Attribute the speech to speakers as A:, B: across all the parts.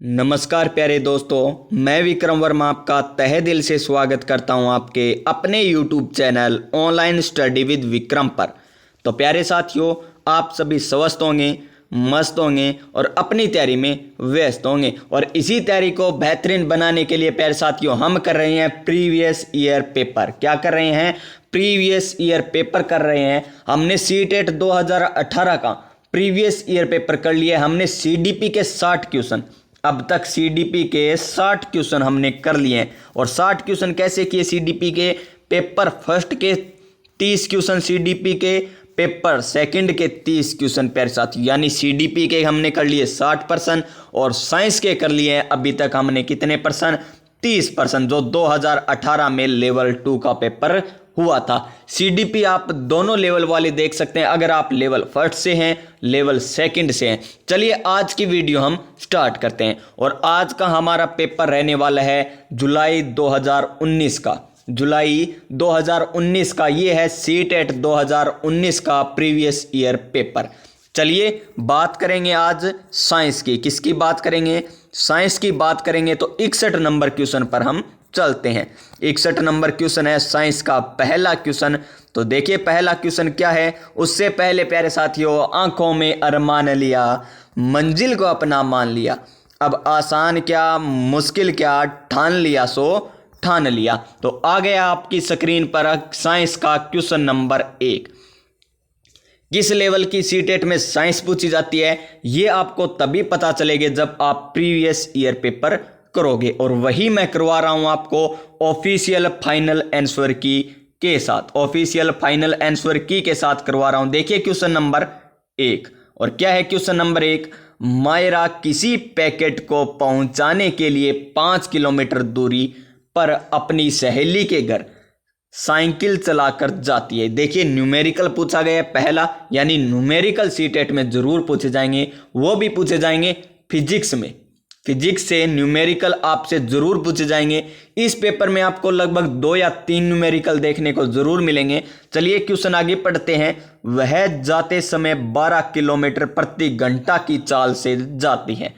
A: नमस्कार प्यारे दोस्तों, मैं विक्रम वर्मा आपका तहे दिल से स्वागत करता हूं आपके अपने YouTube channel online study with Vikram पर। तो प्यारे साथियों, आप सभी स्वस्थ होंगे, मस्त होंगे और अपनी तैयारी में व्यस्त होंगे। और इसी तैयारी को बेहतरीन बनाने के लिए प्यारे साथियों हम कर रहे हैं प्रीवियस ईयर पेपर। क्या कर रहे हैं? प्रीवियस ईयर पेपर कर रहे हैं। हमने सीटेट 2018 का प्रीवियस ईयर पेपर कर लिया। हमने CDP के 60 क्वेश्चन, अब तक CDP के 60 क्वेश्चन हमने कर लिए हैं। और 60 क्वेश्चन कैसे किए? CDP के पेपर फर्स्ट के 30 क्वेश्चन, CDP के पेपर सेकंड के 30 क्वेश्चन प्यारे साथी, यानी CDP के हमने कर लिए 60% और साइंस के कर लिए हैं अभी तक हमने कितने परसेंट? 30%, जो 2018 में लेवल 2 का पेपर हुआ था। CDP आप दोनों लेवल वाले देख सकते हैं, अगर आप लेवल फर्स्ट से हैं, लेवल सेकंड से हैं। चलिए आज की वीडियो हम स्टार्ट करते हैं। और आज का हमारा पेपर रहने वाला है जुलाई 2019 का। जुलाई 2019 का ये है सीटेट 2019 का प्रीवियस ईयर पेपर। चलिए बात करेंगे आज साइंस की। किसकी बात करेंगे? साइंस की बात करेंगे तो 61 नंबर क्वेश्चन पर हम चलते हैं। 61 नंबर क्वेश्चन है साइंस का पहला क्वेश्चन। तो देखिए पहला क्वेश्चन क्या है। उससे पहले प्यारे साथियों, आंखों में अरमान लिया, मंजिल को अपना मान लिया, अब आसान क्या मुश्किल क्या, ठान लिया सो ठान लिया। तो आ गया आपकी स्क्रीन पर साइंस का क्वेश्चन नंबर 1। किस लेवल की सीटेट में साइंस पूछी जाती है, ये आपको तभी पता चलेगा जब आप प्रीवियस ईयर पेपर करोगे। और वही मैं करवा रहा हूं आपको ऑफिशियल फाइनल आंसर की के साथ, ऑफिशियल फाइनल आंसर की के साथ करवा रहा हूं। देखिए क्वेश्चन नंबर 1। और क्या है क्वेश्चन नंबर 1? मायरा किसी पैकेट को पहुंचाने के लिए 5 किलोमीटर दूरी पर अपनी सहेली के घर साइकिल चलाकर जाती है। देखिए न्यूमेरिकल पूछा गया है पहला, यानी न्यूमेरिकल सीटेट में जरूर पूछे जाएंगे। वो भी पूछे जाएंगे फिजिक्स में, फिजिक्स से न्यूमेरिकल आपसे जरूर पूछे जाएंगे। इस पेपर में आपको लगभग 2 या 3 न्यूमेरिकल देखने को जरूर मिलेंगे। चलिए क्वेश्चन आगे पढ़ते हैं। वह जाते समय 12 किलोमीटर प्रति घंटा की चाल से जाती है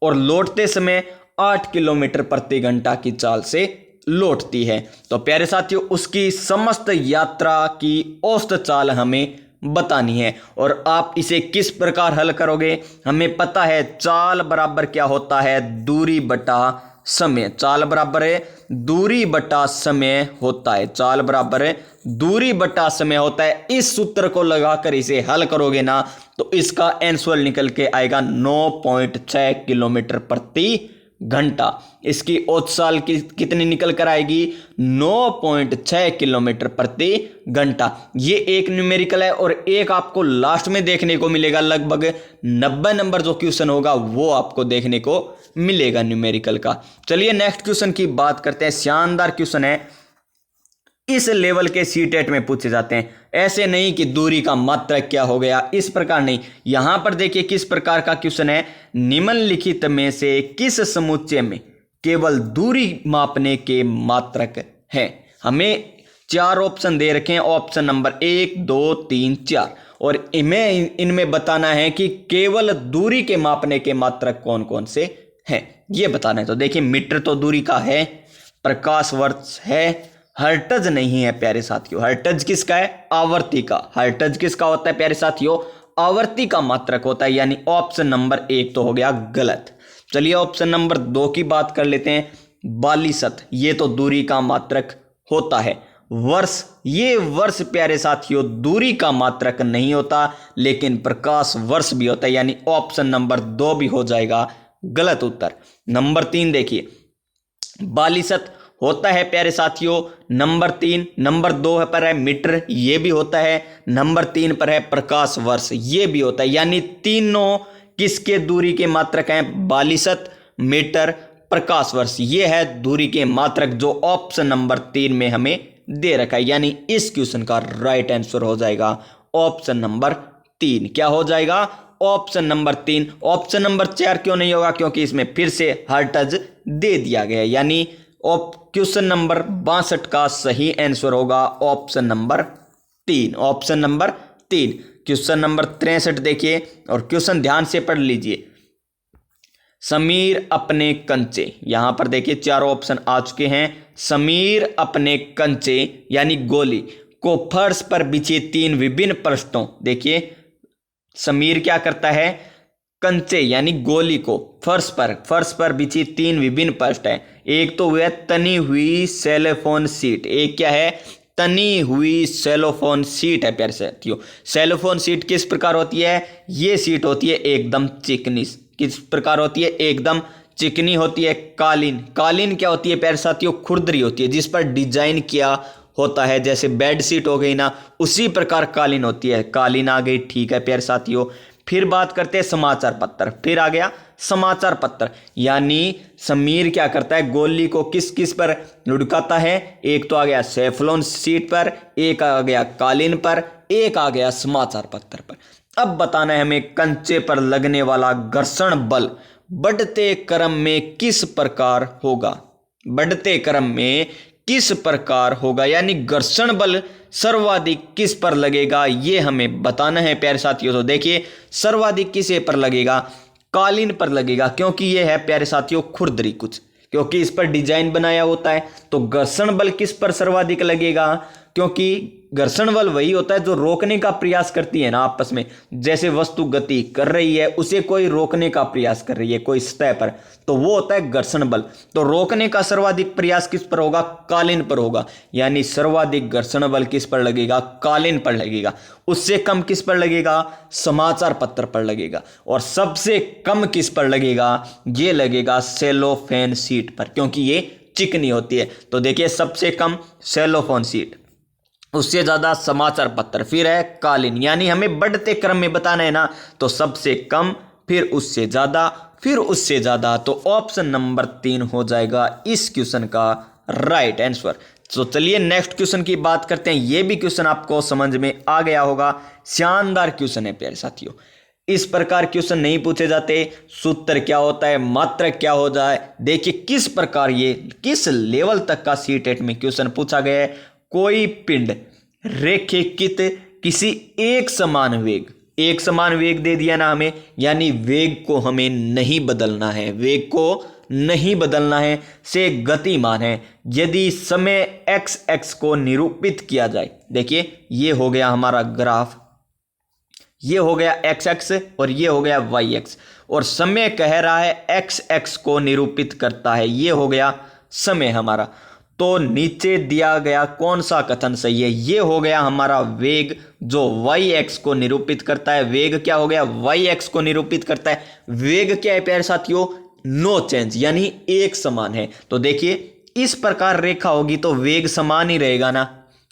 A: और लौटते समय 8 किलोमीटर प्रति घंटा की चाल से लौटती है। तो प्यारे साथियों, उसकी समस्त यात्रा की औसत चाल हमें बतानी है। और आप इसे किस प्रकार हल करोगे? हमें पता है चाल बराबर क्या होता है? दूरी बटा समय। चाल बराबर है दूरी बटा समय होता है। चाल बराबर है दूरी बटा समय होता है। इस सूत्र को लगाकर इसे हल करोगे ना, तो इसका आंसर निकल के आएगा 9.6 किलोमीटर प्रति घंटा। इसकी औसत चाल की कितनी निकल कर आएगी? 9.6 किलोमीटर प्रति घंटा। ये एक न्यूमेरिकल है। और एक आपको लास्ट में देखने को मिलेगा, लगभग 90 नंबर जो क्वेश्चन होगा वो आपको देखने को मिलेगा न्यूमेरिकल का। चलिए नेक्स्ट क्वेश्चन की बात करते हैं। शानदार क्वेश्चन है, इस लेवल के सीटेट में पूछे जाते हैं। ऐसे नहीं कि दूरी का मात्रक क्या हो गया, इस प्रकार नहीं। यहां पर देखिए किस प्रकार का क्वेश्चन है। निम्नलिखित में से किस समुच्चय में केवल दूरी मापने के मात्रक हैं? हमें 4 ऑप्शन दे रखे हैं। Option number 1, 2, 3, 4। और इनमें बताना है कि केवल दूरी के मापने के मात्रक कौन कौन से हैं, ये बताना है। तो देखिए मीटर तो दूरी का है, प्रकाश वर्ष है, हर्ट्ज नहीं है प्यारे साथियों। हर्ट्ज किसका है? आवर्ती का। हर्ट्ज किसका होता है प्यारे साथियों? आवर्ती का मात्रक होता है, यानी ऑप्शन नंबर 1 तो हो गया गलत। चलिए ऑप्शन नंबर 2 की बात कर लेते हैं। बालिशत, ये तो दूरी का मात्रक होता है। वर्ष, ये वर्ष प्यारे साथियों दूरी का मात्रक नहीं होता, लेकिन प्रकाश वर्ष भी होता है, यानी ऑप्शन नंबर 2 भी हो जाएगा गलत उत्तर। नंबर 3 देखिए, बालिशत होता है प्यारे साथियों नंबर 3। नंबर 2 पर है मीटर, ये भी होता है। नंबर 3 पर है प्रकाश वर्ष, ये भी होता है। यानी तीनों किसके दूरी के मात्रक हैं? बालिशत, मीटर, प्रकाश वर्ष, ये है दूरी के मात्रक जो ऑप्शन नंबर 3 में हमें दे रखा है। यानी इस क्वेश्चन का राइट आंसर हो जाएगा ऑप्शन नंबर 3। क्या हो जाएगा? Option number 3। ऑप्शन नंबर 4 क्यों नहीं होगा? क्योंकि इसमें फिर से हर्ट्ज दे दिया गया है। यानी क्वेश्चन नंबर 62 का सही आंसर होगा option number 3। Option number 3। Question number 63 देखिए और क्वेश्चन ध्यान से पढ़ लीजिए। समीर अपने कंचे, यहां पर देखिए चारों ऑप्शन आ चुके हैं। समीर अपने कंचे यानी गोली को फर्श पर बिछे 3 विभिन्न पृष्ठों, देखिए समीर क्या करता है, कंचे यानी गोली को फर्श पर बिछी 3 विभिन्न पृष्ठ है। एक तो वह तनी हुई सेलोफोन सीट, एक क्या है, तनी हुई सेलोफोन सीट है प्यारे साथियों। सेलोफोन सीट किस प्रकार होती है, ये सीट होती है एकदम चिकनी, किस प्रकार होती है, एकदम चिकनी होती है। कालीन, कालीन क्या होती है प्यारे साथियों, खुरदरी होती है जिस पर डिजाइन किया होता है, जैसे बेड शीट हो गई ना, उसी प्रकार कालीन होती है। कालीन आ गई, ठीक है प्यारे साथियों। फिर बात करते हैं समाचार पत्र, फिर आ गया समाचार पत्र, यानी समीर क्या करता है, गोली को किस किस पर लुढ़काता है, एक तो आ गया सेफ्लॉन शीट पर, एक आ गया कालीन पर, एक आ गया समाचार पत्र पर। अब बताना है हमें, कंचे पर लगने वाला घर्षण बल बढ़ते क्रम में किस प्रकार होगा, बढ़ते क्रम में किस प्रकार होगा, यानी घर्षण बल सर्वाधिक किस पर लगेगा, ये हमें बताना है प्यारे साथियों। तो देखिए सर्वाधिक किसे पर लगेगा, कालीन पर लगेगा, क्योंकि ये है प्यारे साथियों खुरदरी कुछ, क्योंकि इस पर डिजाइन बनाया होता है। तो घर्षण बल किस पर सर्वाधिक लगेगा, क्योंकि घर्षण बल वही होता है जो रोकने का प्रयास करती है ना आपस में, जैसे वस्तु गति कर रही है उसे कोई रोकने का प्रयास कर रही है कोई सतह पर, तो वो होता है घर्षण बल। तो रोकने का सर्वाधिक प्रयास किस पर होगा, कालीन पर होगा, यानी सर्वाधिक घर्षण बल किस पर लगेगा, कालीन पर लगेगा। उससे कम किस पर लगेगा, समाचार पत्र पर लगेगा। और सबसे कम किस पर लगेगा, ये लगेगा सेलोफेन शीट पर, क्योंकि ये चिकनी होती है। तो देखिए सबसे कम सेलोफोन शीट, उससे ज्यादा समाचार पत्र, फिर है कालीन, यानी हमें बढ़ते क्रम में बताना है ना, तो सबसे कम, फिर उससे ज्यादा, फिर उससे ज्यादा। तो ऑप्शन नंबर 3 हो जाएगा इस क्वेश्चन का राइट आंसर। तो चलिए नेक्स्ट क्वेश्चन की बात करते हैं। यह भी क्वेश्चन आपको समझ में आ गया होगा, शानदार क्वेश्चन है प्यारे साथियों। इस प्रकार क्वेश्चन नहीं पूछे जाते, सूत्र क्या होता है, मात्रक क्या हो जाए, देखिए किस प्रकार ये किस लेवल तक का सीटेट में क्वेश्चन पूछा गया है। कोई पिंड रेखिकित किसी एक समान वेग दे दिया ना हमें, यानी वेग को हमें नहीं बदलना है, वेग को नहीं बदलना है, से गतिमान है। यदि समय एक्स एक्स को निरूपित किया जाए, देखिए ये हो गया हमारा ग्राफ, ये हो गया एक्स एक्स और ये हो गया वाई एक्स, और समय कह रहा है एक्स एक्स को निरूपित करता है, ये हो गया समय हमारा। तो नीचे दिया गया कौन सा कथन सही है, ये हो गया हमारा वेग जो वाई एक्स को निरूपित करता है। वेग क्या हो गया, वाई एक्स को निरूपित करता है। वेग क्या है प्यारे साथियों, नो चेंज, यानी एक समान है। तो देखिए इस प्रकार रेखा होगी तो वेग समान ही रहेगा ना,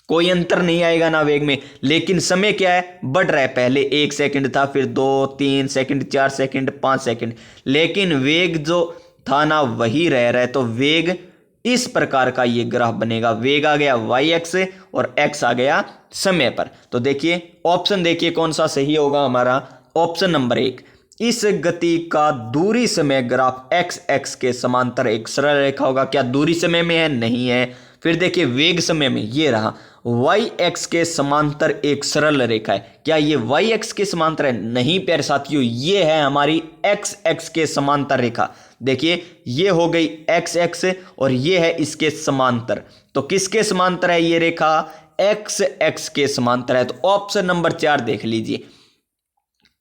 A: कोई अंतर नहीं आएगा ना वेग में। लेकिन समय क्या है, बढ़ रहा है, पहले 1 सेकंड था, फिर 2 3 सेकंड, 4 सेकंड, 5 सेकंड, लेकिन वेग जो था ना वही रह रहा है। तो वेग इस प्रकार का ये ग्राफ बनेगा, वेग आ गया वाई एक्स और एक्स आ गया समय पर। तो देखिए ऑप्शन देखिए कौन सा सही होगा हमारा, ऑप्शन नंबर 1। इस गति का दूरी समय ग्राफ एक्स एक्स के समांतर एक सरल रेखा होगा। क्या दूरी समय में है, नहीं है। फिर देखिए वेग समय में, ये रहा वाई एक्स के समांतर एक सरल रेखा है। क्या ये वाई एक्स के समांतर है, नहीं प्यारे साथियों, ये है हमारी एक्स एक्स के समांतर रेखा। देखिए ये हो गई एक्स एक्स और ये है इसके समांतर। तो किसके समांतर है ये रेखा, एक्स एक्स के समांतर है। तो ऑप्शन नंबर 4 देख लीजिए,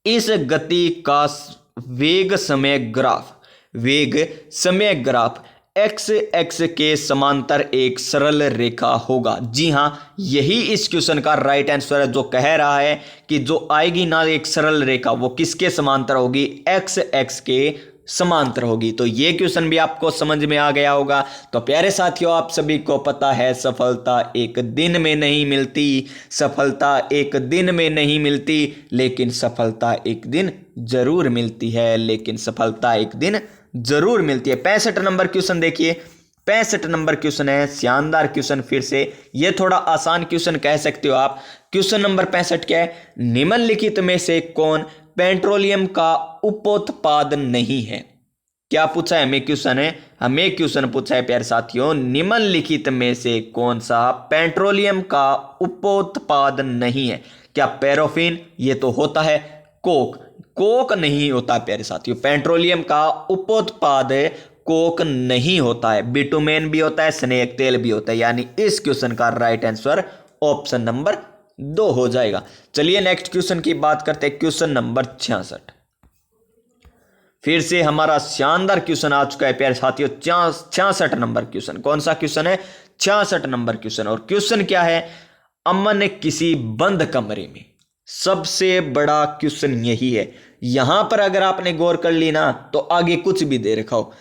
A: इस गति का वेग समय ग्राफ एक्स एक्स के समांतर एक सरल रेखा होगा। जी हां, यही इस क्वेश्चन का राइट आंसर है, जो कह रहा है कि जो आएगी ना एक सरल रेखा वो किसके समांतर होगी, एक्स एक्स के समांतर होगी। तो ये क्वेश्चन भी आपको समझ में आ गया होगा। तो प्यारे साथियों, आप सभी को पता है सफलता एक दिन में नहीं मिलती, सफलता एक दिन में नहीं मिलती, लेकिन सफलता एक दिन जरूर मिलती है, लेकिन सफलता एक दिन जरूर मिलती है। 65 नंबर क्वेश्चन देखिए, 65 नंबर क्वेश्चन है, शानदार क्वेश्चन। फिर से ये थोड़ा आसान क्वेश्चन कह सकते हो आप। क्वेश्चन नंबर 65 क्या है, निम्नलिखित में से कौन पेट्रोलियम का उपोत्पाद नहीं है। क्या पूछा है हमें क्वेश्चन है, हमें क्वेश्चन पूछा है प्यारे साथियों, निम्नलिखित में से कौन सा पेट्रोलियम का उपोत्पाद नहीं है। क्या पैराफिन, ये तो होता है। कोक, कोक नहीं होता प्यारे साथियों, पेट्रोलियम का उपोत्पाद कोक नहीं होता है। बिटुमेन भी होता है, स्नेक तेल भी होता है, यानी इस क्वेश्चन का राइट आंसर ऑप्शन नंबर 2 हो जाएगा। चलिए नेक्स्ट क्वेश्चन की बात करते हैं, क्वेश्चन नंबर 66। फिर से हमारा शानदार क्वेश्चन आ चुका है प्यारे साथियों, 66 नंबर क्वेश्चन। कौन सा क्वेश्चन है? 66 नंबर क्वेश्चन। और क्वेश्चन क्या है? अमन किसी बंद कमरे में। सबसे बड़ा क्वेश्चन यही है। यहां पर अगर आपने गौर कर ली ना तो आगे कुछ भी दे रखा हो,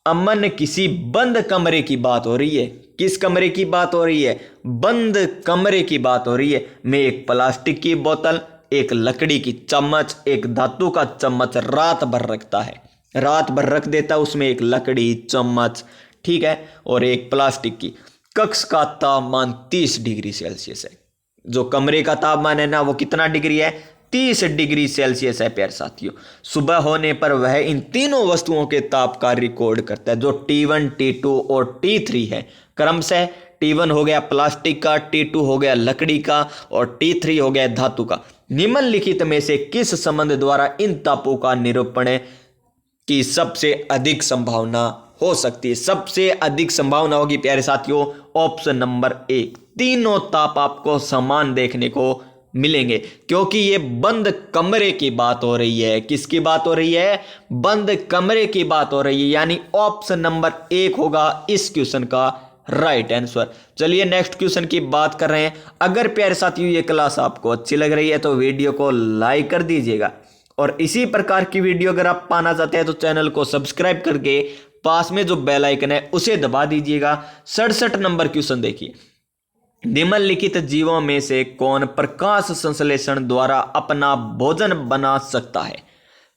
A: अमन किसी बंद कमरे की बात हो रही है। किस कमरे की बात हो रही है? बंद कमरे की बात हो रही है। में एक प्लास्टिक की बोतल, एक लकड़ी की चम्मच, एक धातु का चम्मच रात भर रखता है, रात भर रख देता है उसमें एक लकड़ी चम्मच, ठीक है, और एक प्लास्टिक की। कक्ष का तापमान 30 डिग्री सेल्सियस है। जो कमरे का तापमान है ना वो कितना डिग्री है? 30 डिग्री सेल्सियस है प्यारे साथियों। सुबह होने पर वह इन तीनों वस्तुओं के ताप का रिकॉर्ड करता है, जो T1, T2 और T3 है। क्रमशः T1 हो गया प्लास्टिक का, T2 हो गया लकड़ी का और T3 हो गया धातु का। निम्नलिखित में से किस संबंध द्वारा इन तापों का निरूपण की सबसे अधिक संभावना हो सकती है? सबसे अधिक संभावना होगी प्यारे साथियों ऑप्शन नंबर 1। तीनों ताप आपको समान देखने को मिलेंगे, क्योंकि ये बंद कमरे की बात हो रही है। किसकी बात हो रही है? बंद कमरे की बात हो रही है, यानी ऑप्शन नंबर 1 होगा इस क्वेश्चन का राइट आंसर। चलिए नेक्स्ट क्वेश्चन की बात कर रहे हैं। अगर प्यारे साथियों ये क्लास आपको अच्छी लग रही है तो वीडियो को लाइक कर दीजिएगा, और इसी प्रकार की वीडियो अगर आप पाना चाहते हैं तो चैनल को सब्सक्राइब करके पास में जो बेल आइकन है उसे दबा दीजिएगा। 67 नंबर क्वेश्चन देखिए, निम्नलिखित जीवों में से कौन प्रकाश संश्लेषण द्वारा अपना भोजन बना सकता है?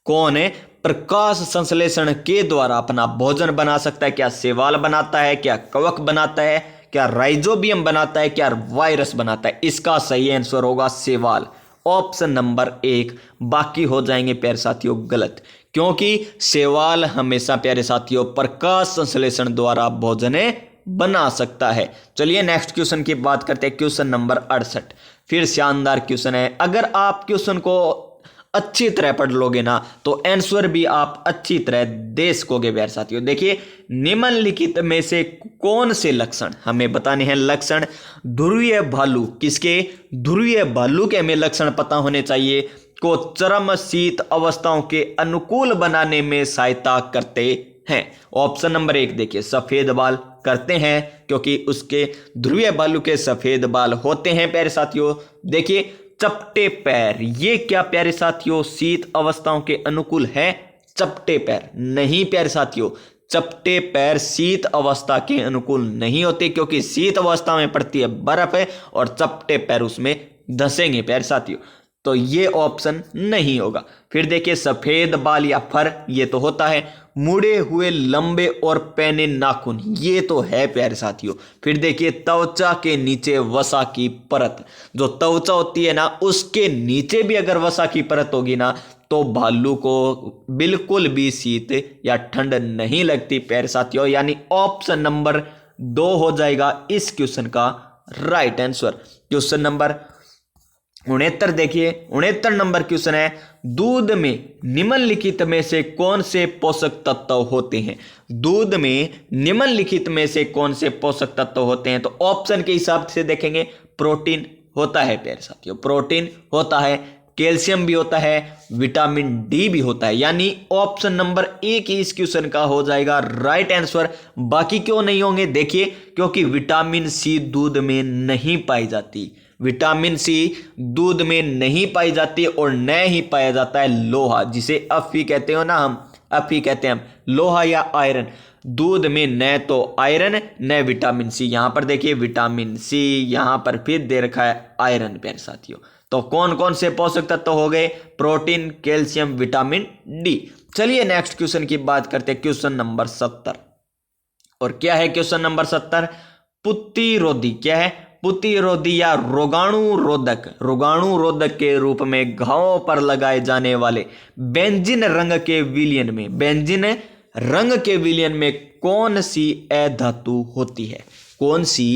A: कौन है प्रकाश संश्लेषण के द्वारा अपना भोजन बना सकता है? क्या शैवाल बनाता है, क्या कवक बनाता है, क्या राइजोबियम बनाता है, क्या वायरस बनाता है? इसका सही आंसर होगा शैवाल, ऑप्शन नंबर 1। बाकी हो जाएंगे प्यारे साथियों गलत, क्योंकि शैवाल हमेशा प्यारे साथियों प्रकाश संश्लेषण द्वारा भोजन बना सकता है। चलिए नेक्स्ट क्वेश्चन की बात करते हैं, क्वेश्चन नंबर 68। फिर शानदार क्वेश्चन है। अगर आप क्वेश्चन को अच्छी तरह पढ़ लोगे ना तो आंसर भी आप अच्छी तरह दे सकोगे प्यारे साथियों। देखिए, निम्नलिखित में से कौन से लक्षण हमें बताने हैं? लक्षण ध्रुवीय भालू, किसके? ध्रुवीय भालू के हमें लक्षण पता होने चाहिए, को चरम शीत अवस्थाओं के अनुकूल बनाने में सहायता करते हैं। ऑप्शन नंबर 1 देखिए, सफेद बाल करते हैं, क्योंकि उसके ध्रुवीय भालू के सफेद बाल होते हैं प्यारे साथियों। देखिए, चपटे पैर, ये क्या प्यारे साथियों शीत अवस्थाओं के अनुकूल है? चपटे पैर नहीं प्यारे साथियों, चपटे पैर शीत अवस्था के अनुकूल नहीं होते, क्योंकि शीत अवस्था में पड़ती है बर्फ है और चपटे पैर उसमें धंसेंगे प्यारे साथियों, तो ये ऑप्शन नहीं होगा। फिर देखिए, सफेद बाल या फर, ये तो होता है। मुड़े हुए लंबे और पैने नाखून, ये तो है प्यारे साथियों। फिर देखिए, त्वचा के नीचे वसा की परत, जो त्वचा होती है ना उसके नीचे भी अगर वसा की परत होगी ना तो भालू को बिल्कुल भी शीत या ठंड नहीं लगती प्यारे साथियों, यानी ऑप्शन नंबर 2 हो जाएगा इस क्वेश्चन का राइट आंसर। क्वेश्चन नंबर 69 देखिए, 69 नंबर क्वेश्चन है, दूध में निम्नलिखित में से कौन से पोषक तत्व होते हैं? दूध में निम्नलिखित में से कौन से पोषक तत्व होते हैं? तो ऑप्शन के हिसाब से देखेंगे, प्रोटीन होता है प्यारे साथियों, प्रोटीन होता है, कैल्शियम भी होता है, विटामिन डी भी होता है, यानी ऑप्शन नंबर 1 इस क्वेश्चन का हो जाएगा राइट आंसर। बाकी क्यों नहीं होंगे? देखिए, क्योंकि विटामिन सी दूध में नहीं पाई जाती, विटामिन सी दूध में नहीं पाई जाती, और न ही पाया जाता है लोहा, जिसे अफी कहते हो ना, हम अफी कहते हैं हम, लोहा या आयरन। दूध में न तो आयरन न विटामिन सी, यहां पर देखिए विटामिन सी, यहां पर फिर दे रखा है आयरन प्यारे साथियों। तो कौन कौन से पोषक तत्व हो गए? Protein, calcium, vitamin D. चलिए नेक्स्ट क्वेश्चन की बात करते हैं, क्वेश्चन नंबर 70। और क्या है क्वेश्चन नंबर 70? पुत्तिरोधी, क्या है? पुत्तिरोधी या रोगाणु रोधक, रोगाणु रोधक के रूप में घावों पर लगाए जाने वाले बेंजीन रंग के विलयन में, बेंजीन रंग के विलयन में कौन सी अधातु होती है? कौन सी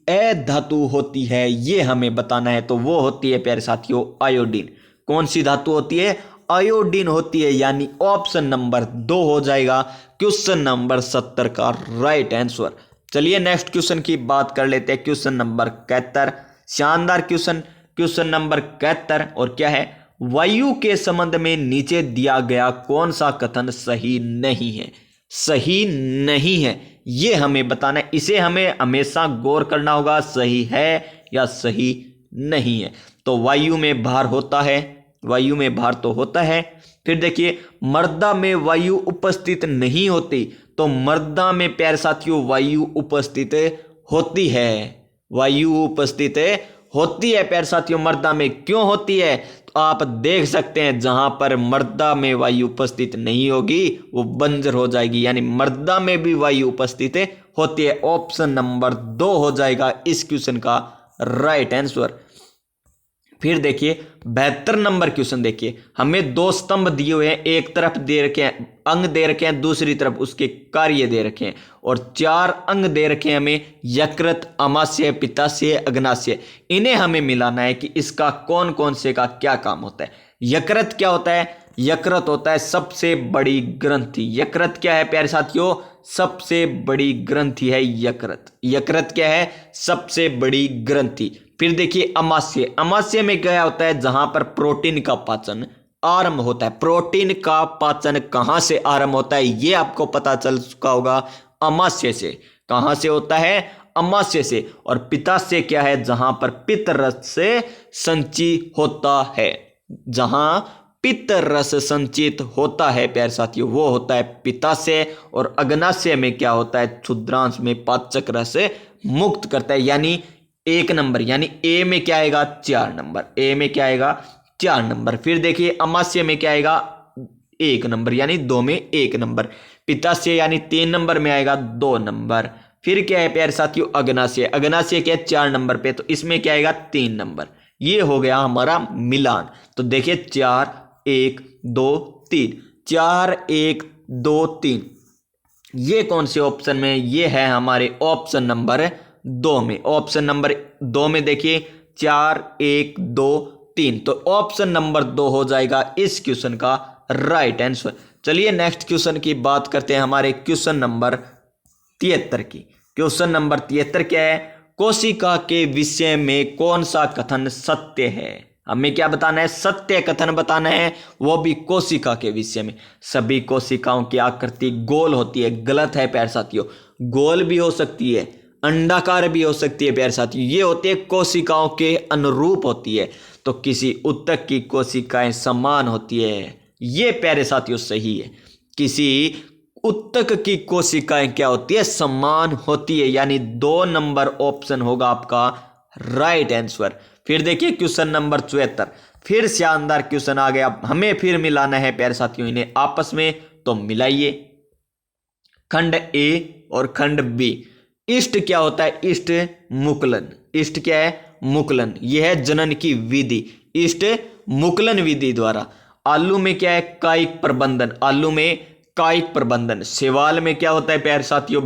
A: अधातु होती है ये हमें बताना है। तो वो होती है प्यारे साथियों आयोडीन। कौन सी धातु होती है? आयोडीन होती है, यानी ऑप्शन नंबर 2 हो जाएगा क्वेश्चन नंबर 70 का राइट आंसर। चलिए नेक्स्ट क्वेश्चन की बात कर लेते हैं, क्वेश्चन नंबर 71। शानदार क्वेश्चन, क्वेश्चन नंबर 71। और क्या है, वायु के संबंध में नीचे दिया गया कौन सा कथन सही नहीं है? सही नहीं है ये हमें बताना है, इसे हमें हमेशा गौर करना होगा, सही है या सही नहीं है। तो वायु में भार होता है, वायु में भार तो होता है। फिर देखिए, मर्दा में वायु उपस्थित नहीं होती, तो मर्दा में प्यारे साथियों वायु उपस्थित होती है, वायु उपस्थित होती है प्यारे साथियों। मर्दा में क्यों होती है? तो आप देख सकते हैं जहां पर मर्दा में वायु उपस्थित नहीं होगी वो बंजर हो जाएगी, यानी मर्दा में भी वायु उपस्थित होती है। ऑप्शन नंबर 2 हो जाएगा इस क्वेश्चन का राइट आंसर। फिर देखिए 72 नंबर क्वेश्चन देखिए, हमें 2 स्तंभ दिए हुए हैं, एक तरफ दे रखे हैं अंग दे रखे हैं, दूसरी तरफ उसके कार्य दे रखे हैं, और 4 अंग दे रखे हैं हमें, यकृत, अमाशय, पित्ताशय, अग्नाशय। इन्हें हमें मिलाना है कि इसका कौन कौन से का क्या काम होता है। यकृत क्या होता है? यकृत होता है सबसे बड़ी ग्रंथि। यकृत क्या है प्यारे साथियों? सबसे बड़ी ग्रंथि है यकृत। यकृत क्या है? सबसे बड़ी ग्रंथि। फिर देखिए अमाशय, अमाशय में क्या होता है? जहां पर प्रोटीन का पाचन आरंभ होता है। प्रोटीन का पाचन कहां से आरंभ होता है ये आपको पता चल चुका होगा, अमाशय से। कहां से होता है? अमाशय से। और पित्ताशय क्या है? जहां पर पित्त रस से संचित होता है, जहां पित्त रस संचित होता है प्यारे साथियों वो होता है पित्ताशय। और अग्नाशय में क्या होता है? क्षुद्रांश में पाचक रस मुक्त करता है, यानी 1 नंबर, यानी ए में क्या आएगा? 4 नंबर। ए में क्या आएगा? 4 नंबर। फिर देखिए अमाशय में क्या आएगा? 1 नंबर, यानी 2 में 1 नंबर। पित्ताशय यानी 3 नंबर में आएगा 2 नंबर। फिर क्या है प्यारे साथियों? अग्नाशय, अग्नाशय क्या है? 4 नंबर पे, तो इसमें क्या आएगा? 3 नंबर। ये हो गया हमारा मिलान। तो देखिए 4 1 2 3, 4 1 2 3, ये कौन से ऑप्शन में? ये है हमारे ऑप्शन नंबर 2 में। ऑप्शन नंबर 2 में देखिए 4 1 2 3, तो ऑप्शन नंबर 2 हो जाएगा इस क्वेश्चन का राइट आंसर। चलिए नेक्स्ट क्वेश्चन की बात करते हैं, हमारे क्वेश्चन नंबर 73 की। क्वेश्चन नंबर 73 क्या है? कोशिका के विषय में कौन सा कथन सत्य है? हमें क्या बताना है? सत्य कथन बताना है, वो भी कोशिका के विषय में। सभी कोशिकाओं की आकृति गोल होती है, गलत है प्यारे साथियों। गोल भी हो सकती है, अंडाकार भी हो सकती है प्यारे साथियों, ये होती है कोशिकाओं के अनुरूप होती है। तो किसी उत्तक की कोशिकाएं समान होती है, ये प्यारे साथियों सही है। किसी उत्तक की कोशिकाएं क्या होती है? समान होती है, यानी 2 नंबर ऑप्शन होगा आपका राइट आंसर। फिर देखिए क्वेश्चन नंबर 74, फिर शानदार क्वेश्चन आ गया। हमें फिर मिलाना है प्यारे साथियों इन्हें आपस में, तो मिलाइए। खंड ए और खंड बी। इष्ट क्या होता है? इष्ट मुकुलन। इष्ट क्या है? मुकुलन। यह है जनन की विधि, इष्ट मुकुलन विधि द्वारा। आलू में क्या है? कायिक प्रबंधन। आलू में कायिक प्रबंधन। शैवाल में क्या होता है प्यारे साथियों?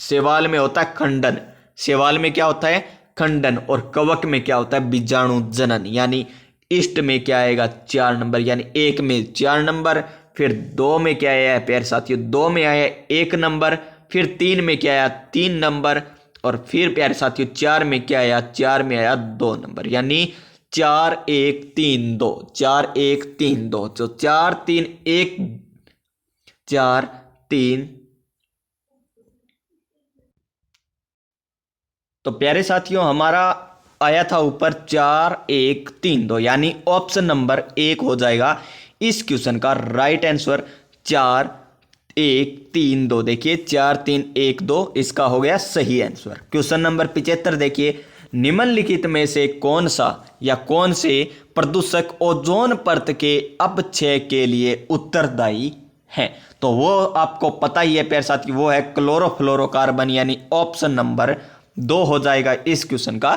A: शैवाल में होता है खंडन। शैवाल में क्या होता है? खंडन। और कवक में क्या होता है? बीजाणु जनन। यानी इष्ट में क्या आएगा? 4 नंबर, यानी 1 में 4 नंबर। फिर 2 में क्या आया है प्यारे साथियों? 2 में आया 1 नंबर। फिर 3 में क्या आया? 3 नंबर। और फिर प्यारे साथियों 4 में क्या आया? 4 में आया 2 नंबर, यानी 4 1 3 2, 4 1 3 2, तो 4 3 1 4 3। तो प्यारे साथियों हमारा आया था ऊपर 4 1 3 2, यानी ऑप्शन नंबर 1 हो जाएगा इस क्वेश्चन का राइट आंसर। 4 1 3 2, देखिए 4 3 1 2 इसका हो गया सही आंसर। क्वेश्चन नंबर 75 देखिए, निम्नलिखित में से कौन सा या कौन से प्रदूषक ओजोन परत के अपक्षय के लिए उत्तरदायी है? तो वो आपको पता ही है प्यारे साथी, वो है क्लोरोफ्लोरोकार्बन, यानी ऑप्शन नंबर 2 हो जाएगा इस क्वेश्चन का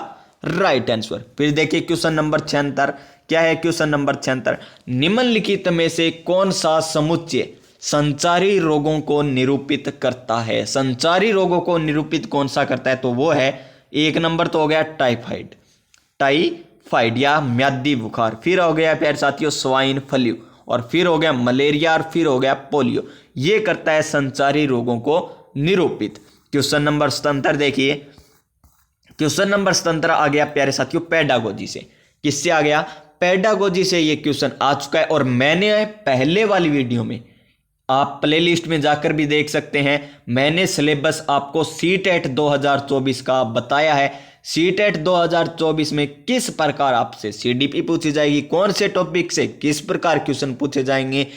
A: राइट आंसर। फिर देखिए क्वेश्चन नंबर 76 क्या है? क्वेश्चन नंबर 76, निम्नलिखित में से कौन सा समुच्चय संचारी रोगों को निरूपित करता है? संचारी रोगों को निरूपित कौन सा करता है? तो वो है 1 नंबर तो हो गया टाइफाइड या म्यादी बुखार। फिर हो गया प्यारे साथियों स्वाइन फ्लू। और फिर हो गया मलेरिया और फिर हो गया पोलियो। ये करता है संचारी रोगों को निरूपित। क्वेश्चन नंबर 77 देखिए। क्वेश्चन नंबर 77 आ गया प्यारे साथियों पेडागोजी से। किससे आ गया? पेडागोजी से ये क्वेश्चन आ चुका है और मैंने पहले वाली वीडियो में, आप प्लेलिस्ट में जाकर भी देख सकते हैं, मैंने सिलेबस आपको सीटेट 2024 का बताया है। सीटेट 2024 में किस प्रकार आपसे सीडीपी पूछी जाएगी, कौन से टॉपिक से किस प्रकार क्वेश्चन पूछे जाएंगे,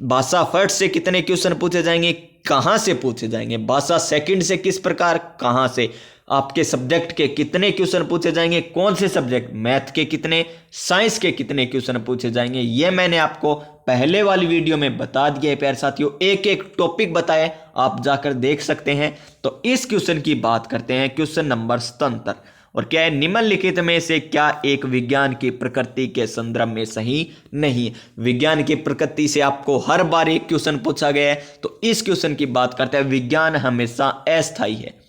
A: भाषा फर्स्ट से कितने क्वेश्चन पूछे जाएंगे, कहां से पूछे जाएंगे, भाषा सेकंड से किस प्रकार कहां से, आपके सब्जेक्ट के कितने क्वेश्चन पूछे जाएंगे, कौन से सब्जेक्ट, मैथ के कितने, साइंस के कितने क्वेश्चन पूछे जाएंगे, ये मैंने आपको पहले वाली वीडियो में बता दिया है प्यारे साथियों। एक एक टॉपिक बताए, आप जाकर देख सकते हैं। तो इस क्वेश्चन की बात करते हैं, क्वेश्चन नंबर 77। और क्या है? निम्नलिखित में से क्या एक विज्ञान की प्रकृति के संदर्भ में सही नहीं है? विज्ञान की प्रकृति से आपको हर बार एक क्वेश्चन पूछा गया है, तो इस क्वेश्चन की बात करते हैं। विज्ञान हमेशा अस्थायी है।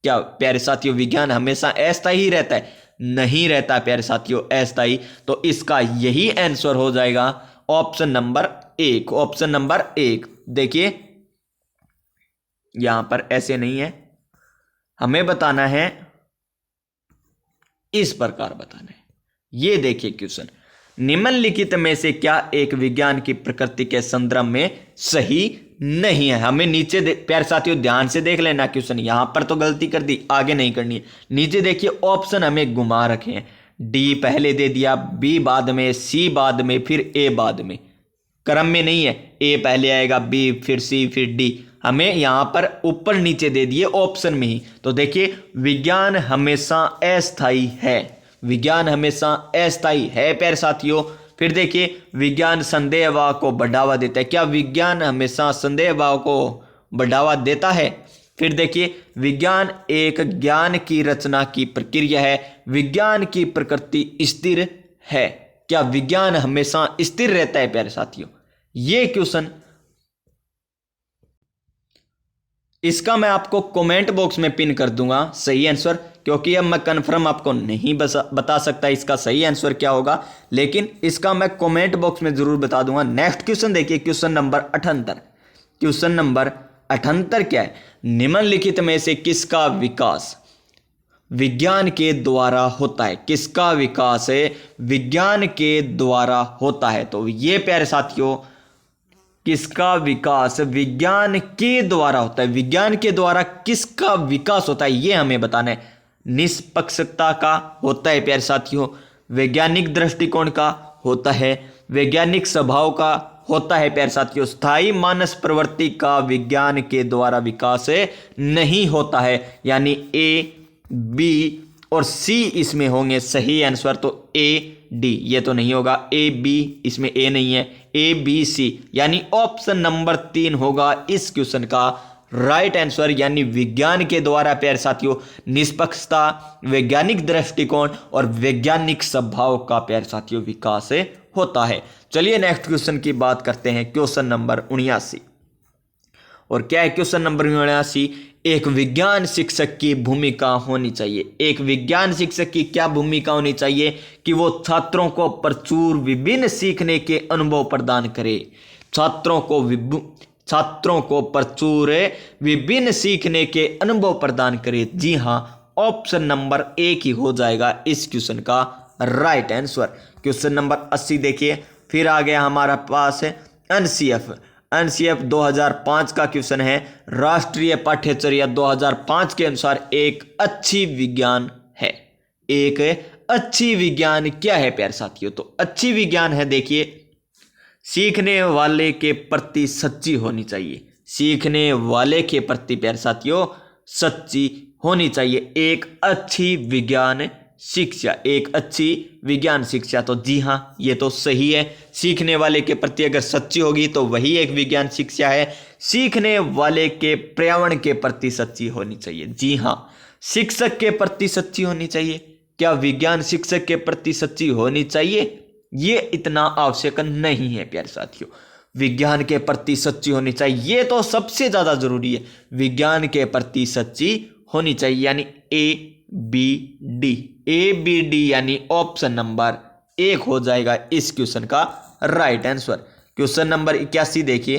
A: क्या प्यारे साथियों विज्ञान हमेशा अस्थायी रहता है? नहीं रहता प्यारे साथियों अस्थायी। तो इसका यही आंसर हो जाएगा ऑप्शन नंबर 1। ऑप्शन नंबर 1 देखिए, यहां पर ऐसे नहीं है, हमें बताना है इस प्रकार बताना है। ये देखिए क्वेश्चन, निम्नलिखित में से क्या एक विज्ञान की प्रकृति के संदर्भ में सही नहीं है? हमें नीचे प्यारे साथियों ध्यान से देख लेना क्वेश्चन, यहां पर तो गलती कर दी, आगे नहीं करनी है। नीचे देखिए ऑप्शन हमें घुमा रखे हैं, डी पहले दे दिया, बी बाद में, सी बाद में, फिर ए बाद में, क्रम में नहीं है, ए पहले आएगा, बी फिर सी फिर डी, हमें यहां पर ऊपर नीचे दे दिए ऑप्शन में ही। तो देखिए विज्ञान हमेशा अस्थायी है, विज्ञान हमेशा अस्थायी है प्यारे साथियों। फिर देखिए विज्ञान संदेहभाव को बढ़ावा देता है। क्या विज्ञान हमेशा संदेहभाव को बढ़ावा देता है? फिर देखिए विज्ञान एक ज्ञान की रचना की प्रक्रिया है, विज्ञान की प्रकृति स्थिर है। क्या विज्ञान हमेशा स्थिर रहता है प्यारे साथियों? ये क्वेश्चन, इसका मैं आपको कमेंट बॉक्स में पिन कर दूंगा सही आंसर, क्योंकि अब मैं कंफर्म आपको नहीं बता सकता इसका सही आंसर क्या होगा, लेकिन इसका मैं कमेंट बॉक्स में जरूर बता दूंगा। नेक्स्ट क्वेश्चन देखिए, क्वेश्चन नंबर 78। क्वेश्चन नंबर 78 क्या है? निम्नलिखित में से किसका विकास विज्ञान के द्वारा होता है? किसका विकास है विज्ञान के द्वारा होता है? तो ये प्यारे साथियों, किसका विकास विज्ञान के द्वारा होता है, विज्ञान के द्वारा किसका विकास होता है, ये हमें बताना है। निष्पक्षता का होता है प्यारे साथियों, वैज्ञानिक दृष्टिकोण का होता है, वैज्ञानिक स्वभाव का होता है प्यारे साथियों, स्थायी मानस प्रवृत्ति का विज्ञान के द्वारा विकास नहीं होता है। यानी ए, बी और सी इसमें होंगे सही आंसर। तो ए, डी ये तो नहीं होगा, ए बी, इसमें ए नहीं है, ए बी सी, यानी ऑप्शन नंबर 3 होगा इस क्वेश्चन का राइट आंसर। यानी विज्ञान के द्वारा प्यारे साथियों निष्पक्षता, वैज्ञानिक दृष्टिकोण और वैज्ञानिक स्वभाव का प्यारे साथियों विकास होता है। चलिए नेक्स्ट क्वेश्चन की बात करते हैं, क्वेश्चन नंबर 79। और क्या है क्वेश्चन नंबर 79? एक विज्ञान शिक्षक की भूमिका होनी चाहिए। एक विज्ञान शिक्षक की क्या भूमिका होनी चाहिए? कि वो छात्रों को प्रचुर विभिन्न सीखने के अनुभव प्रदान करे, छात्रों को प्रचुर विभिन्न सीखने के अनुभव प्रदान करे। जी हाँ, ऑप्शन नंबर 1 ही हो जाएगा इस क्वेश्चन का राइट आंसर। क्वेश्चन नंबर 80 देखिए, फिर आ गया हमारा पास एनसीएफ 2005 का क्वेश्चन है। राष्ट्रीय पाठ्यचर्या 2005 के अनुसार एक अच्छी विज्ञान है। एक अच्छी विज्ञान क्या है प्यारे साथियों? तो अच्छी विज्ञान है, देखिए, सीखने वाले के प्रति सच्ची होनी चाहिए। सीखने वाले के प्रति प्यारे साथियों सच्ची होनी चाहिए। एक अच्छी विज्ञान शिक्षा, एक अच्छी विज्ञान शिक्षा। तो जी हाँ, ये तो सही है। सीखने वाले के प्रति अगर सच्ची होगी तो वही एक विज्ञान शिक्षा है। सीखने वाले के पर्यावरण के प्रति सच्ची होनी चाहिए। जी हाँ, शिक्षक के प्रति सच्ची होनी चाहिए। क्या विज्ञान शिक्षक के प्रति सच्ची होनी चाहिए? ये इतना आवश्यक नहीं है प्यारे साथियों। विज्ञान के प्रति सच्ची होनी चाहिए, ये तो सबसे ज्यादा जरूरी है। विज्ञान के प्रति सच्ची होनी चाहिए, यानी A B D, A B D, यानी ऑप्शन नंबर 1 हो जाएगा इस क्वेश्चन का राइट आंसर। क्वेश्चन नंबर 81 देखिए,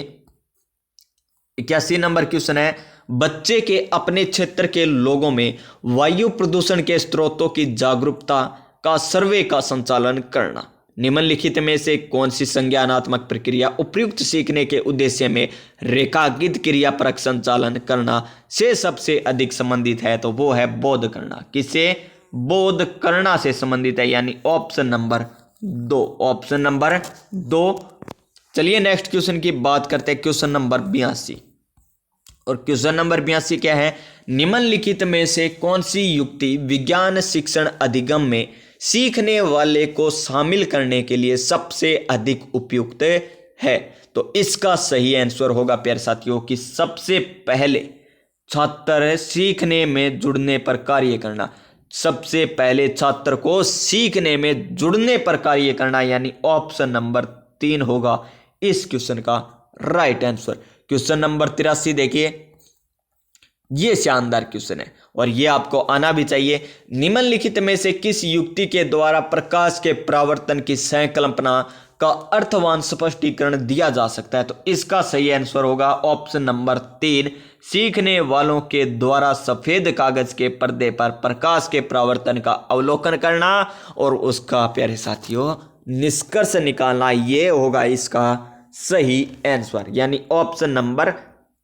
A: 81 नंबर क्वेश्चन है, बच्चे के अपने क्षेत्र के लोगों में वायु प्रदूषण के स्रोतों की जागरूकता का सर्वे का संचालन करना। निम्नलिखित में से कौन सी संज्ञानात्मक प्रक्रिया उपयुक्त सीखने के उद्देश्य में रेखांकित क्रियापरक संचालन करना से सबसे अधिक संबंधित है? तो वो है बोध करना। किससे? बोध करना से संबंधित है, यानी ऑप्शन नंबर 2, ऑप्शन नंबर 2। चलिए नेक्स्ट क्वेश्चन की बात करते हैं, क्वेश्चन नंबर 82। और क्वेश्चन नंबर 82 क्या है? निम्नलिखित में से कौन सी युक्ति विज्ञान शिक्षण अधिगम में सीखने वाले को शामिल करने के लिए सबसे अधिक उपयुक्त है? तो इसका सही आंसर होगा प्यारे साथियों कि सबसे पहले छात्र सीखने में जुड़ने पर कार्य करना। सबसे पहले छात्र को सीखने में जुड़ने पर कार्य करना, यानी ऑप्शन नंबर 3 होगा इस क्वेश्चन का राइट आंसर। क्वेश्चन नंबर 83 देखिए, ये शानदार क्वेश्चन है और ये आपको आना भी चाहिए। निम्नलिखित में से किस युक्ति के द्वारा प्रकाश के परावर्तन की संकल्पना का अर्थवान स्पष्टीकरण दिया जा सकता है? तो इसका सही आंसर होगा ऑप्शन नंबर 3, सीखने वालों के द्वारा सफेद कागज के पर्दे पर प्रकाश के परावर्तन का अवलोकन करना और उसका प्यारे साथियों निष्कर्ष निकालना। ये होगा इसका सही आंसर, यानी ऑप्शन नंबर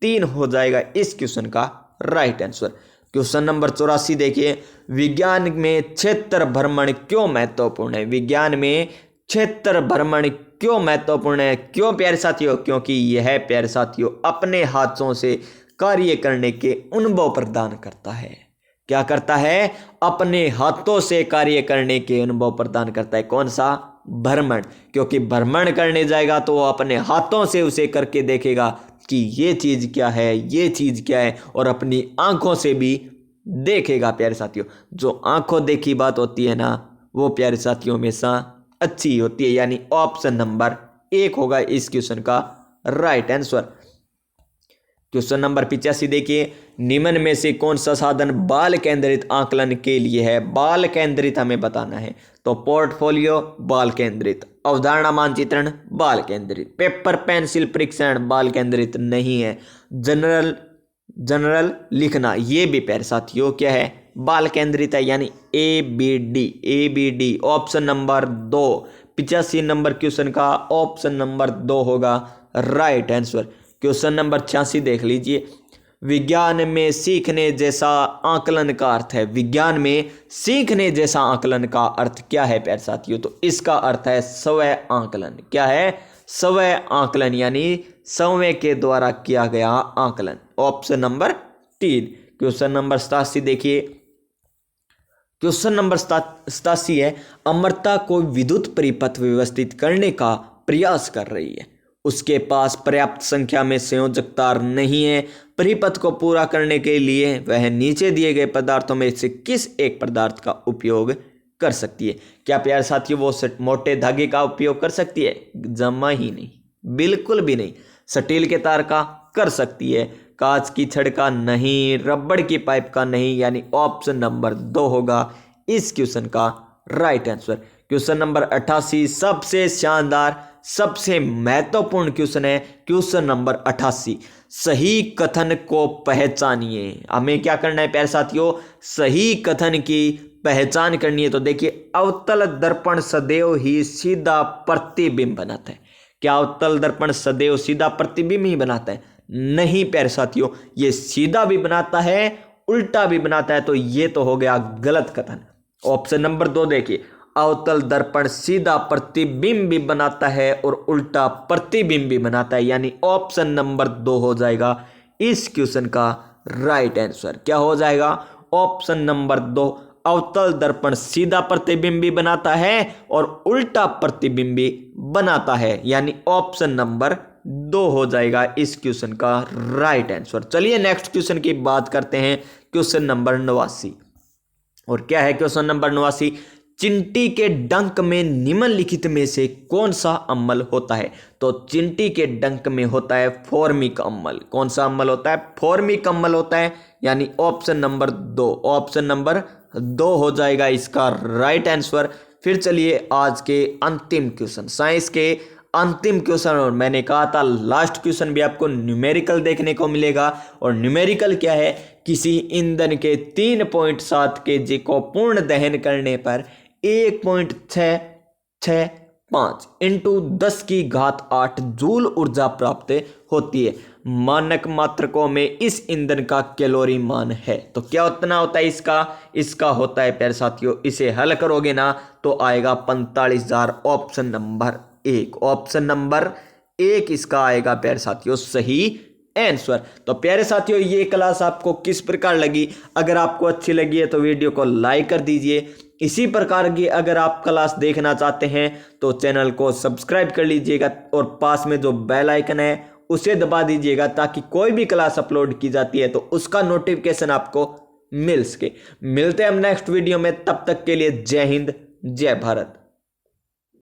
A: 3 हो जाएगा इस क्वेश्चन का राइट आंसर। क्वेश्चन नंबर 84 देखिए, विज्ञान में क्षेत्र भ्रमण क्यों महत्वपूर्ण है? विज्ञान में क्षेत्र भ्रमण क्यों महत्वपूर्ण है? क्यों प्यारे साथियों? क्योंकि यह प्यारे साथियों अपने हाथों से कार्य करने के अनुभव प्रदान करता है। क्या करता है? अपने हाथों से कार्य करने के अनुभव प्रदान करता है। कौन सा? भ्रमण। क्योंकि भ्रमण करने जाएगा तो वो अपने हाथों से उसे करके देखेगा कि ये चीज़ क्या है, ये चीज़ क्या है, और अपनी आंखों से भी देखेगा प्यारे साथियों। जो आंखों देखी बात होती है ना, वो प्यारे साथियों हमेशा अच्छी होती है, यानी ऑप्शन नंबर 1 होगा इस क्वेश्चन का राइट आंसर। क्वेश्चन नंबर 85 देखिए, निम्न में से कौन सा साधन बाल केंद्रित आकलन के लिए है? बाल केंद्रित हमें बताना है। तो पोर्टफोलियो बाल केंद्रित, अवधारणा मानचित्रण बाल केंद्रित, पेपर पेंसिल परीक्षण बाल केंद्रित नहीं है, जनरल लिखना ये भी प्यारे साथियों क्या है? बाल केंद्रित है, यानी ABD option number 2। 85 number question का ऑप्शन नंबर 2 होगा राइट आंसर। क्वेश्चन नंबर 86 देख लीजिए, विज्ञान में सीखने जैसा आकलन का अर्थ है। विज्ञान में सीखने जैसा आकलन का अर्थ क्या है प्यारे साथियों? तो इसका अर्थ है स्वयं आकलन। क्या है? स्वयं आकलन, यानी स्वयं के द्वारा किया गया आकलन, ऑप्शन नंबर 3। क्वेश्चन नंबर 87 देखिए, क्वेश्चन नंबर 87 है, अमृता को विद्युत परिपथ व्यवस्थित करने का प्रयास कर रही है। उसके पास पर्याप्त संख्या में संयोजक तार नहीं है। परिपथ को पूरा करने के लिए वह नीचे दिए गए पदार्थों में से किस एक पदार्थ का उपयोग कर सकती है? क्या प्यारे साथियों वो मोटे धागे का उपयोग कर सकती है? जमा ही नहीं, बिल्कुल भी नहीं। स्टील के तार का कर सकती है, कांच की छड़ का नहीं, रबड़ की पाइप का नहीं, यानी ऑप्शन नंबर 2 होगा इस क्वेश्चन का राइट आंसर। क्वेश्चन नंबर 88 सबसे शानदार सबसे महत्वपूर्ण क्वेश्चन है। क्वेश्चन नंबर 88, सही कथन को पहचानिए। हमें क्या करना है प्यारे साथियों? सही कथन की पहचान करनी है। तो देखिए, अवतल दर्पण सदैव ही सीधा प्रतिबिंब बनाता है। क्या अवतल दर्पण सदैव सीधा प्रतिबिंब ही बनाता है? नहीं प्यारे साथियों, ये सीधा भी बनाता है, उल्टा भी बनाता है। तो ये तो हो गया गलत कथन। ऑप्शन नंबर 2 देखिए, अवतल दर्पण सीधा प्रतिबिंब भी बनाता है और उल्टा प्रतिबिंब भी बनाता है, यानी ऑप्शन नंबर 2 हो जाएगा इस क्वेश्चन का राइट आंसर। क्या हो जाएगा? ऑप्शन नंबर 2, अवतल दर्पण सीधा प्रतिबिंब भी बनाता है और उल्टा प्रतिबिंब भी बनाता है, यानी ऑप्शन नंबर 2 हो जाएगा इस क्वेश्चन का राइट आंसर। चलिए नेक्स्ट क्वेश्चन की बात करते हैं, क्वेश्चन नंबर 89। और क्या है क्वेश्चन नंबर 89? चिंटी के डंक में निम्नलिखित में से कौन सा अम्ल होता है? तो चिंटी के डंक में होता है फॉर्मिक अम्ल। कौन सा अम्ल होता है? फॉर्मिक अम्ल होता है, यानी ऑप्शन नंबर 2, ऑप्शन नंबर 2 हो जाएगा इसका राइट आंसर। फिर चलिए आज के अंतिम क्वेश्चन, साइंस के अंतिम क्वेश्चन, और मैंने कहा था लास्ट क्वेश्चन भी आपको न्यूमेरिकल देखने को मिलेगा। और न्यूमेरिकल क्या है, किसी ईंधन के 3.7 kg को पूर्ण दहन करने पर 1.665 इंटू 10⁸ जूल ऊर्जा प्राप्त होती है। मानक मात्रकों में इस ईंधन का कैलोरी मान है। तो क्या उतना होता है इसका होता है प्यारे साथियों, इसे हल करोगे ना तो आएगा 45,000। ऑप्शन नंबर एक इसका आएगा प्यारे साथियों सही आंसर। तो प्यारे साथियों ये क्लास आपको किस प्रकार लगी? अगर आपको अच्छी लगी है तो वीडियो को लाइक कर दीजिए। इसी प्रकार की अगर आप क्लास देखना चाहते हैं तो चैनल को सब्सक्राइब कर लीजिएगा और पास में जो बेल आइकन है उसे दबा दीजिएगा, ताकि कोई भी क्लास अपलोड की जाती है तो उसका नोटिफिकेशन आपको मिल सके। मिलते हैं हम नेक्स्ट वीडियो में, तब तक के लिए जय हिंद जय भारत।